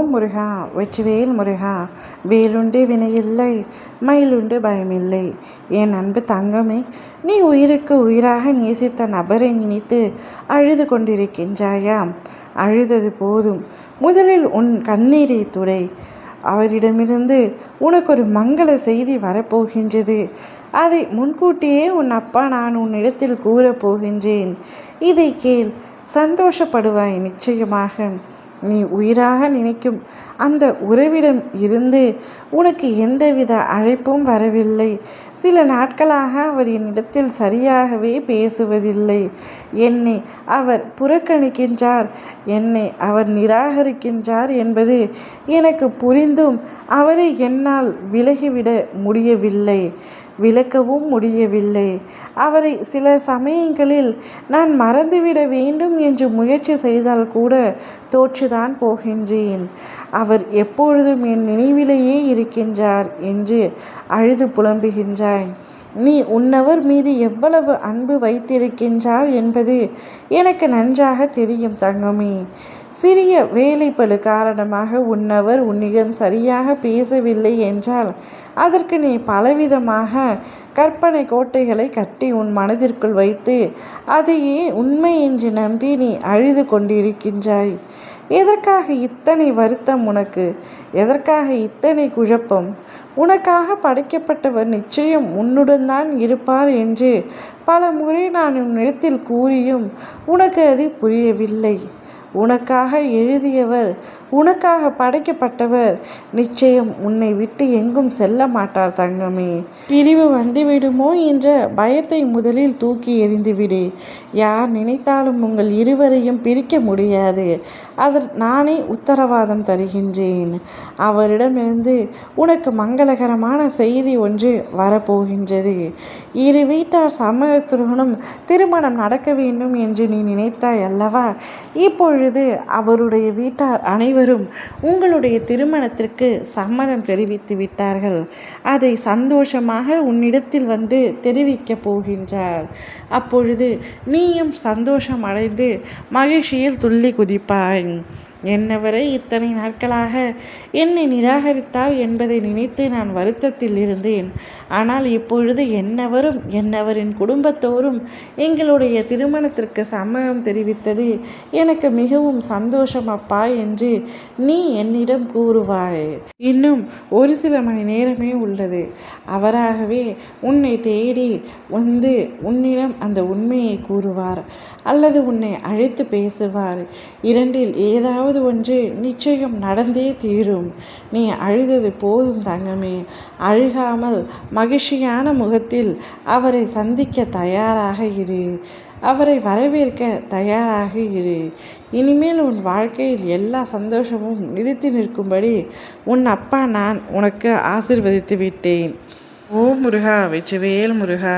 ஓம் முருகா, வெற்றிவேல் முருகா. வேலுண்டு வினையில்லை, மயிலுண்டு பயமில்லை. என் அன்பு தங்கமே, நீ உயிருக்கு உயிராக நேசித்த நபரை நினைத்து அழுது கொண்டிருக்கின்றாயா? அழுதது போதும். முதலில் உன் கண்ணீரை துடை. அவரிடமிருந்து உனக்கு ஒரு மங்கள செய்தி வரப்போகின்றது. அதை முன்கூட்டியே உன் அப்பா நான் உன்னிடத்தில் கூறப்போகின்றேன். இதை கேள், சந்தோஷப்படுவாய் நிச்சயமாக. நீ உயிராக நினைக்கும் அந்த உறவிடம் இருந்து உனக்கு எந்தவித அழைப்பும் வரவில்லை. சில நாட்களாக அவர் என்னிடத்தில் சரியாகவே பேசுவதில்லை. என்னை அவர் புறக்கணிக்கின்றார், என்னை அவர் நிராகரிக்கின்றார் என்பது எனக்கு புரிந்தும் அவரை என்னால் விலகிவிட முடியவில்லை, விலக்கவும் முடியவில்லை. அவரை சில சமயங்களில் நான் மறந்துவிட வேண்டும் என்று முயற்சி செய்தால் கூட தோற்றுதான் போகின்றேன். அவர் எப்பொழுதும் என் நினைவிலேயே இருக்கின்றார் என்று அழுது புலம்புகின்றாய். நீ உன்னவர் மீது எவ்வளவு அன்பு வைத்திருக்கின்றார் என்பது எனக்கு நன்றாக தெரியும் தங்கமே. சிறிய வேலைப்பளு காரணமாக உன்னவர் உன்னிடம் சரியாக பேசவில்லை என்றால் அதற்கு நீ பலவிதமாக கற்பனை கோட்டைகளை கட்டி உன் மனதிற்குள் வைத்து அதையே உண்மை என்று நம்பி நீ அழுது கொண்டிருக்கின்றாய். எதற்காக இத்தனை வருத்தம் உனக்கு? எதற்காக இத்தனை குழப்பம்? உனக்காக படைக்கப்பட்டவர் நிச்சயம் உன்னுடன் தான் இருப்பார் என்று பல முறை நான் உன்னிடத்தில் கூறியும் உனக்கு அது புரியவில்லை. உனக்காக எழுதியவர், உனக்காக படைக்கப்பட்டவர் நிச்சயம் உன்னை விட்டு எங்கும் செல்ல மாட்டார் தங்கமே. பிரிவு வந்துவிடுமோ என்ற பயத்தை முதலில் தூக்கி எறிந்துவிடு. யார் நினைத்தாலும் உங்கள் இருவரையும் பிரிக்க முடியாது. நானே உத்தரவாதம் தருகின்றேன். அவரிடமிருந்து உனக்கு மங்களகரமான செய்தி ஒன்று வரப்போகின்றது. இரு வீட்டார் சம்மதத்துடனும் திருமணம் நடக்க வேண்டும் என்று நீ நினைத்தாய் அல்லவா? இப்பொழுது அவருடைய வீட்டார் அனைவரும் உங்களுடைய திருமணத்திற்கு சம்மதம் தெரிவித்து விட்டார்கள். அதை சந்தோஷமாக உன்னிடத்தில் வந்து தெரிவிக்கப் போகின்றார். அப்பொழுது நீயும் சந்தோஷம் அடைந்து மகிழ்ச்சியில் துள்ளி குதிப்பாய். என்னவரை இத்தனை நாட்களாக என்னை நிராகரித்தார் என்பதை நினைத்து நான் வருத்தத்தில் இருந்தேன். ஆனால் இப்பொழுது என்னவரும் என்னவரின் குடும்பத்தோரும் எங்களுடைய திருமணத்திற்கு சம்மதம் தெரிவித்தது எனக்கு மிகவும் சந்தோஷம் அப்பா என்று நீ என்னிடம் கூறுவாய். இன்னும் ஒரு சில மணி நேரமே உள்ளது. அவராகவே உன்னை தேடி வந்து உன்னிடம் அந்த உண்மையை கூறுவார் அல்லது உன்னை அழைத்து பேசுவார். இரண்டில் ஏதாவது ஒன்று நிச்சயம் நடந்தே தீரும். நீ அழுதது போதும் தங்கமே. அழுகாமல் மகிழ்ச்சியான முகத்தில் அவரை சந்திக்க தயாராக இரு. அவரை வரவேற்க தயாராக இரு. இனிமேல் உன் வாழ்க்கையில் எல்லா சந்தோஷமும் நிறுத்தி நிற்கும்படி உன் அப்பா நான் உனக்கு ஆசீர்வதித்து விட்டேன். ஓ முருகா, வெற்றிவேல் முருகா.